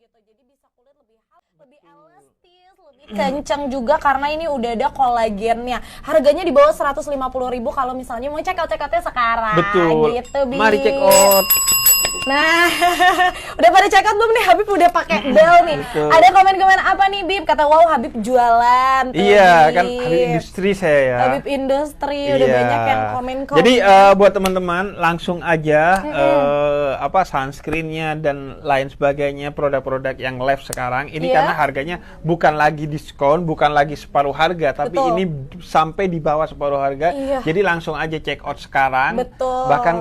gitu. Jadi bisa kulit lebih halus, lebih elastis, lebih kencang juga karena ini udah ada kolagennya. Harganya di bawah 150.000 kalau misalnya mau check out-nya sekarang. Betul. Gitu, Bib. Mari check out. Nah, udah pada check out belum nih? Habib udah pakai bel nih. Betul. Ada komen-komen apa nih, Bib? Kata wow, Habib jualan. Tuh, Iya, Bib. kan Habib Industri saya ya. Habib Industri udah Iya. banyak yang komen-komen. Jadi buat teman-teman langsung aja sunscreennya dan lain sebagainya, produk-produk yang live sekarang ini Iya. karena harganya bukan lagi diskon, bukan lagi separuh harga, tapi Betul. ini sampai di bawah separuh harga. Iya. Jadi langsung aja check out sekarang. Betul. Bahkan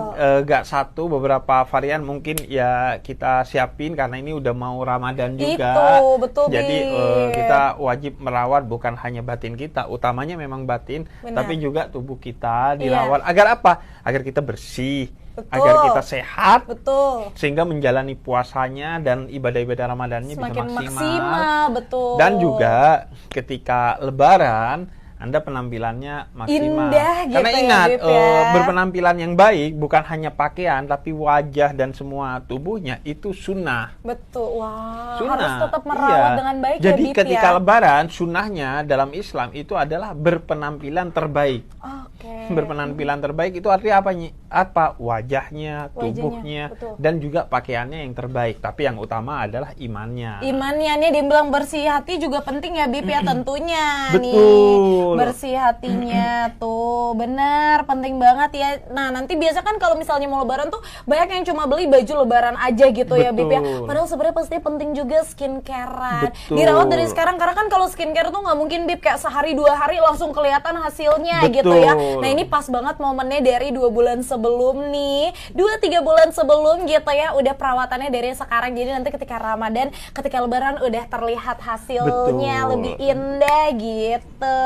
gak satu, beberapa varian mungkin ya kita siapin karena ini udah mau Ramadan juga. Itu, betul, Jadi Bib. kita wajib merawat bukan hanya batin kita, utamanya memang batin, Benar. tapi juga tubuh kita Iya. dirawat. Agar apa? Agar kita bersih, Betul. agar kita sehat, Betul. sehingga menjalani puasanya dan ibadah-ibadah Ramadannya Semakin bisa maksimal, betul. Dan juga ketika Lebaran Anda penampilannya maksimal. Indah gitu Karena ya, ingat, Bib, ya. berpenampilan yang baik bukan hanya pakaian, tapi wajah dan semua tubuhnya itu sunnah. Betul. Wah, Sunnah. harus tetap merawat Iya. dengan baik Jadi ya, Bib, ketika ya. Lebaran, sunnahnya dalam Islam itu adalah berpenampilan terbaik. Oke. Berpenampilan terbaik itu artinya apa? Apa? Wajahnya, tubuhnya, betul. dan juga pakaiannya yang terbaik. Tapi yang utama adalah imannya. Imannya nih dibilang bersih hati juga penting ya, Bib, ya tentunya. Betul. Nih, bersih hatinya tuh bener penting banget ya. Nah nanti biasa kan kalau misalnya mau Lebaran tuh banyak yang cuma beli baju Lebaran aja gitu ya, Bib, ya. Betul. Padahal sebenarnya pasti penting juga skincarean. Betul. Dirawat dari sekarang karena kan kalau skincare tuh nggak mungkin, Bib, kayak sehari 2 hari langsung kelihatan hasilnya Betul. gitu ya. Nah ini pas banget momennya dari 2 bulan sebelum nih, 2-3 bulan sebelum gitu ya, udah perawatannya dari sekarang. Jadi nanti ketika Ramadan, ketika Lebaran udah terlihat hasilnya Betul. lebih indah gitu.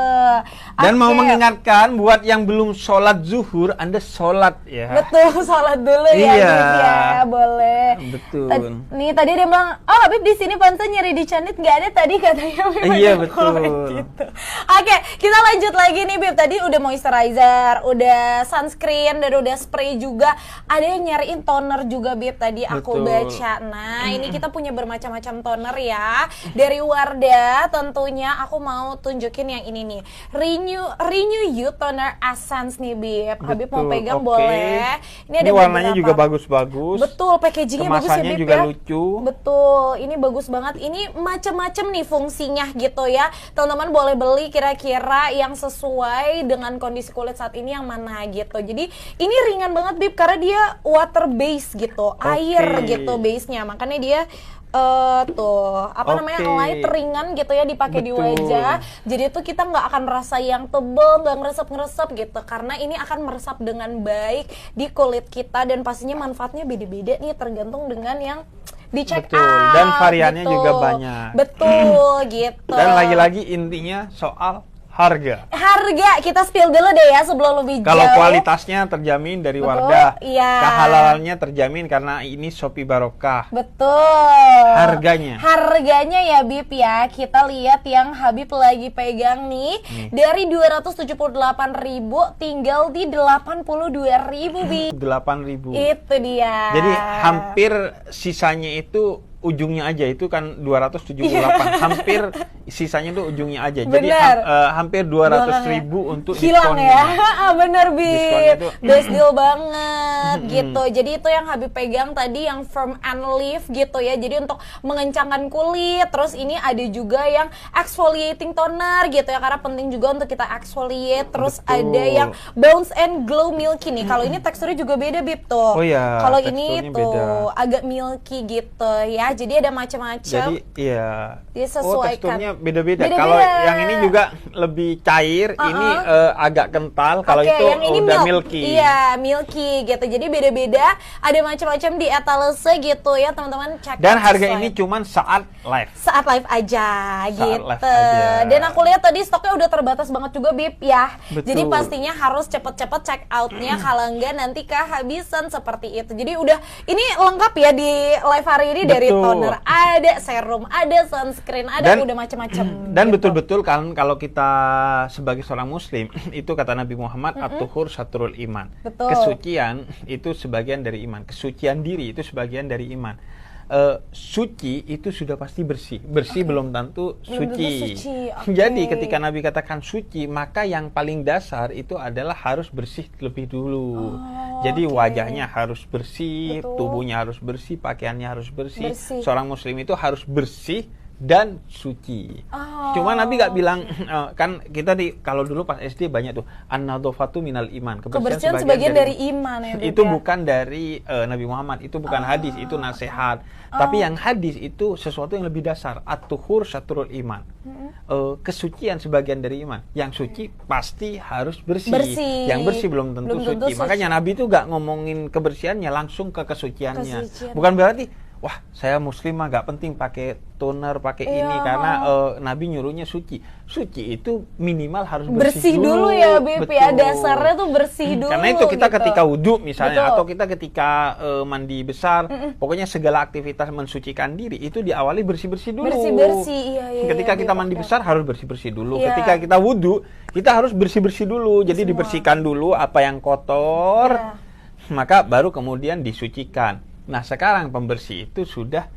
Dan mau Oke. mengingatkan buat yang belum sholat zuhur, Anda sholat ya. Betul, sholat dulu ya, Iya. Bib, ya, boleh. Betul. Nih tadi dia bilang, oh Habib di sini pantai nyeri di canit nggak ada tadi katanya. Bib, Iya, ada betul. komen gitu. Oke, kita lanjut lagi nih, Bib. Tadi udah moisturizer, udah sunscreen, dan udah spray juga. Ada yang nyariin toner juga, Bib. Tadi aku Betul. baca. Nah, ini kita punya bermacam-macam toner ya. Dari Wardah tentunya aku mau tunjukin yang ini nih. Renew You Toner Essence nih, Bib. Habib mau Betul, pegang oke. boleh. Ini warnanya beberapa. juga bagus-bagus. Betul, packagingnya bagus ya, Kemasannya Bib, juga ya. lucu. Betul, ini bagus banget. Ini macam-macam nih fungsinya gitu ya. Teman-teman boleh beli kira-kira yang sesuai dengan kondisi kulit saat ini yang mana gitu. Jadi ini ringan banget, Bib, karena dia water base gitu, air gitu base-nya. Makanya dia tuh apa namanya, light ringan gitu ya, dipakai di Betul. wajah. Jadi tuh kita nggak akan merasa yang tebel, nggak ngeresep-ngeresep gitu, karena ini akan meresap dengan baik di kulit kita. Dan pastinya manfaatnya beda-beda nih tergantung dengan yang di check Betul. out. Dan variannya gitu. juga banyak. Betul gitu. Dan lagi-lagi intinya soal harga. Harga kita spill dulu deh ya sebelum lebih jauh. Kalau kualitasnya terjamin dari Betul, Wardah, iya. kehalalannya terjamin karena ini Shopee Barokah. Betul. Harganya ya, Bib, ya. Kita lihat yang Habib lagi pegang nih. Dari 278.000 tinggal di 82.000, Bib. 8.000. Itu dia. Jadi hampir sisanya itu ujungnya aja, itu kan 278. Hampir sisanya itu ujungnya aja. Jadi Benar. hampir 200.000 untuk hilang diskonnya. ya. Bener, Diskonnya Bib. tuh Best deal banget gitu. Jadi itu yang Habib pegang tadi, yang Firm and Lift gitu ya. Jadi untuk mengencangkan kulit. Terus ini ada juga yang exfoliating toner gitu ya, karena penting juga untuk kita exfoliate. Terus Betul. ada yang Bounce and Glow Milky nih. Kalau ini teksturnya juga beda, Bib, tuh. Oh iya, Kalau ini teksturnya tuh beda. agak milky gitu ya. Jadi ada macam-macam. Jadi iya. Disesuaikan. teksturnya beda-beda. Beda-beda. Kalau yang ini juga lebih cair, ini agak kental. Kalau Oke, itu yang ini udah milk. milky. Iya, milky gitu. Jadi beda-beda, ada macam-macam di etalase gitu ya, teman-teman. Check Dan out harga sesuai. ini cuman saat live. Saat live aja gitu. live aja. Dan aku lihat tadi stoknya udah terbatas banget juga, Bib, ya. Betul. Jadi pastinya harus cepet-cepet check outnya, kalau enggak nanti kehabisan seperti itu. Jadi udah ini lengkap ya di live hari ini. Dari Betul. toner ada, serum ada, sunscreen ada, udah macam-macam. Dan gitu. betul-betul kan kalau kita sebagai seorang muslim, itu kata Nabi Muhammad, at-tuhur satrul iman. Betul. Kesucian itu sebagian dari iman. Kesucian diri itu sebagian dari iman. suci itu sudah pasti bersih. Bersih belum tentu Belum tentu suci. suci, oke. Jadi ketika Nabi katakan suci, maka yang paling dasar itu adalah harus bersih lebih dulu. Jadi oke. wajahnya harus bersih, Betul. tubuhnya harus bersih, pakaiannya harus bersih. Bersih. Seorang muslim itu harus bersih dan suci. Oh. Cuma Nabi gak bilang kan kita kalau dulu pas SD banyak tuh an-nadhofatu minal iman. Kebersihan sebagian dari iman ya, Beb, itu ya? bukan dari Nabi Muhammad, itu bukan hadis, itu nasihat. Tapi yang hadis itu sesuatu yang lebih dasar. At-tuhur syatrul iman. Kesucian sebagian dari iman. Yang suci pasti harus bersih. Bersih. Yang bersih belum tentu suci. Makanya Nabi itu gak ngomongin kebersihannya, langsung ke kesuciannya. Bukan berarti wah, saya muslim mah gak penting pakai toner, pakai ini karena Nabi nyuruhnya suci. Suci itu minimal harus bersih dulu ya, Beb ya. Dasarnya tuh bersih dulu. Karena itu kita gitu. ketika wudhu misalnya, Betul. atau kita ketika mandi besar, pokoknya segala aktivitas mensucikan diri itu diawali bersih-bersih dulu. Bersih-bersih, iya. Ketika iya, kita Beb, mandi oke. besar harus bersih-bersih dulu. Iya. Ketika kita wudhu, kita harus bersih-bersih dulu. Jadi Semua. dibersihkan dulu apa yang kotor, Iya. maka baru kemudian disucikan. Nah, sekarang pembersih itu sudah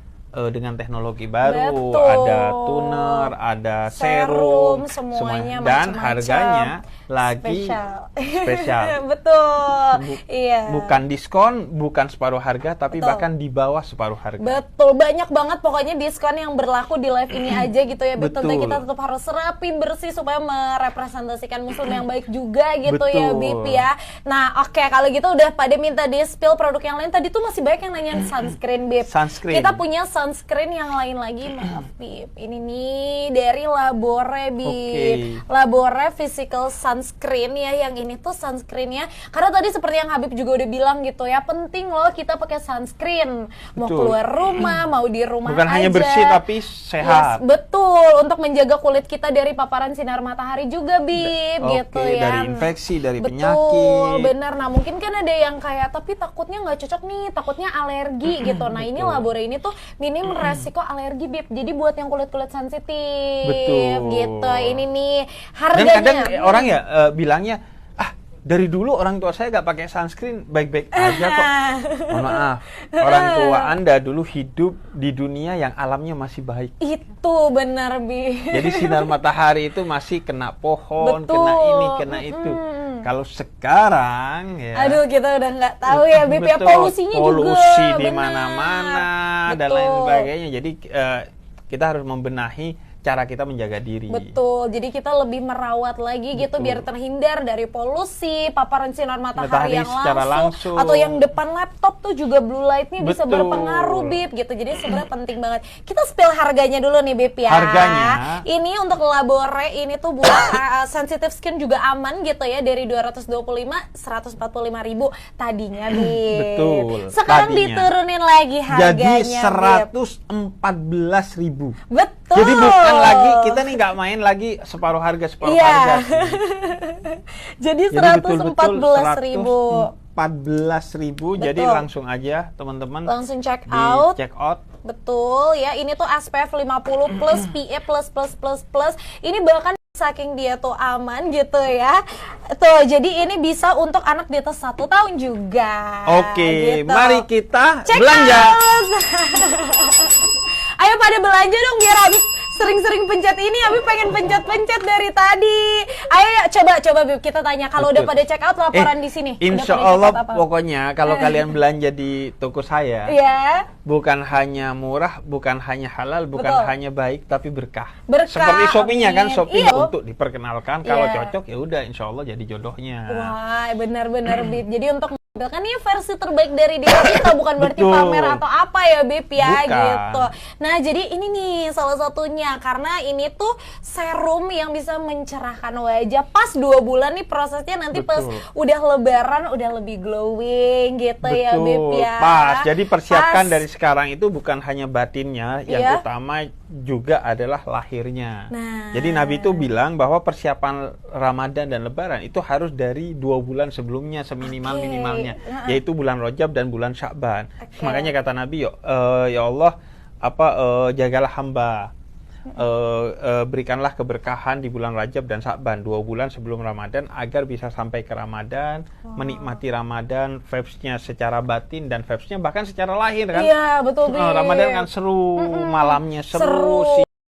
dengan teknologi baru, Betul. ada toner, ada serum, semuanya dan macam-macam. harganya lagi spesial. Betul. Iya. Bukan diskon, bukan separuh harga, tapi Betul. bahkan di bawah separuh harga. Betul, banyak banget pokoknya diskon yang berlaku di live ini aja gitu ya. Betul, Betul. kita tetap harus rapi, bersih supaya merepresentasikan muslim yang baik juga gitu ya, Betul. Bib ya. Nah, oke, kalau gitu udah pada minta di-spill produk yang lain. Tadi tuh masih banyak yang nanyain sunscreen, Bib. Sunscreen. Kita punya sunscreen yang lain lagi, maaf, Bib. Ini nih dari Labore, Bib. Oke. Labore Physical Sunscreen ya, yang ini tuh sunscreennya. Karena tadi seperti yang Habib juga udah bilang gitu ya, penting loh kita pakai sunscreen. Mau Betul. keluar rumah, mau di rumah Bukan aja. hanya bersih tapi sehat. Yes, betul, untuk menjaga kulit kita dari paparan sinar matahari juga, Bib, Oke, gitu ya. dari infeksi, dari Betul, penyakit. bener. Nah, mungkin kan ada yang kayak, tapi takutnya nggak cocok nih, takutnya alergi gitu. Nah, ini Betul. Labore ini tuh minim resiko alergi, Bib. Jadi buat yang kulit-kulit sensitif, Betul. gitu. Ini nih Dan harganya. kadang orang ya bilangnya, dari dulu orang tua saya gak pakai sunscreen, baik-baik aja kok. Mohon maaf, orang tua Anda dulu hidup di dunia yang alamnya masih baik. Itu benar, Bib. Jadi sinar matahari itu masih kena pohon, Betul. kena ini, kena itu. Kalau sekarang ya, Aduh, kita udah nggak tahu ya, Bib ya, betul, polusinya juga. polusi di benar. mana-mana dan Betul. lain sebagainya. Jadi kita harus membenahi cara kita menjaga diri. Betul, jadi kita lebih merawat lagi gitu Betul. biar terhindar dari polusi, paparan sinar matahari yang secara langsung, langsung. atau yang depan laptop tuh juga blue light-nya bisa Betul. berpengaruh, Bib, gitu. Jadi sebenarnya penting banget. Kita spill harganya dulu nih, Bib ya. Harganya? Ini untuk Labore ini tuh buat sensitive skin juga aman gitu ya, dari 225 145.000 tadinya, Bib. Betul, Sekarang tadinya. diturunin lagi harganya, Jadi Bib. 114.000. Betul. Jadi bukan lagi, kita nih nggak main lagi separuh harga Iya. harga. Jadi betul-betul 114.000. 114.000. Jadi Betul. langsung aja teman-teman Langsung check di out. check out. Betul ya, ini tuh SPF 50 plus PA plus. Ini bahkan saking dia tuh aman gitu ya. Tuh, jadi ini bisa untuk anak di atas 1 tahun juga. Oke, gitu. mari kita Check belanja. out. Ayo pada belanja dong biar Habib sering-sering pencet ini. Habib pengen pencet-pencet dari tadi. Ayo ya, coba Bib, kita tanya kalau udah Betul. pada check out laporan di sini. Udah Insya pada check Allah out apa? pokoknya kalau kalian belanja di toko saya, Iya. bukan hanya murah, bukan hanya halal, bukan Betul. hanya baik, tapi berkah. Berkah, Seperti Shopee-nya kan, amin. Shopee Iya. untuk diperkenalkan. Kalau Iya. cocok ya udah, Insya Allah jadi jodohnya. Wah, benar-benar Bib. Jadi untuk menampilkan ini versi terbaik dari diri kita, bukan berarti Betul. pamer atau apa ya, Bib ya, Bukan. gitu. Nah, jadi ini nih salah satunya, karena ini tuh serum yang bisa mencerahkan wajah pas 2 bulan nih prosesnya, nanti pas Betul. udah lebaran udah lebih glowing gitu ya, Bib ya. Pas. Jadi persiapkan Pas. dari sekarang itu bukan hanya batinnya, yang Iya. utama juga adalah lahirnya. Nah. Jadi Nabi itu bilang bahwa persiapan Ramadan dan Lebaran itu harus dari 2 bulan sebelumnya seminimal-minimalnya, yaitu bulan Rajab dan bulan Sya'ban. Oke. Makanya kata Nabi, ya Allah, jagalah hamba. berikanlah keberkahan di bulan Rajab dan Sya'ban, 2 bulan sebelum Ramadan, agar bisa sampai ke Ramadan, menikmati Ramadan, vibes-nya secara batin dan vibes-nya bahkan secara lahir kan. Iya, betul. Ramadan kan seru, malamnya seru.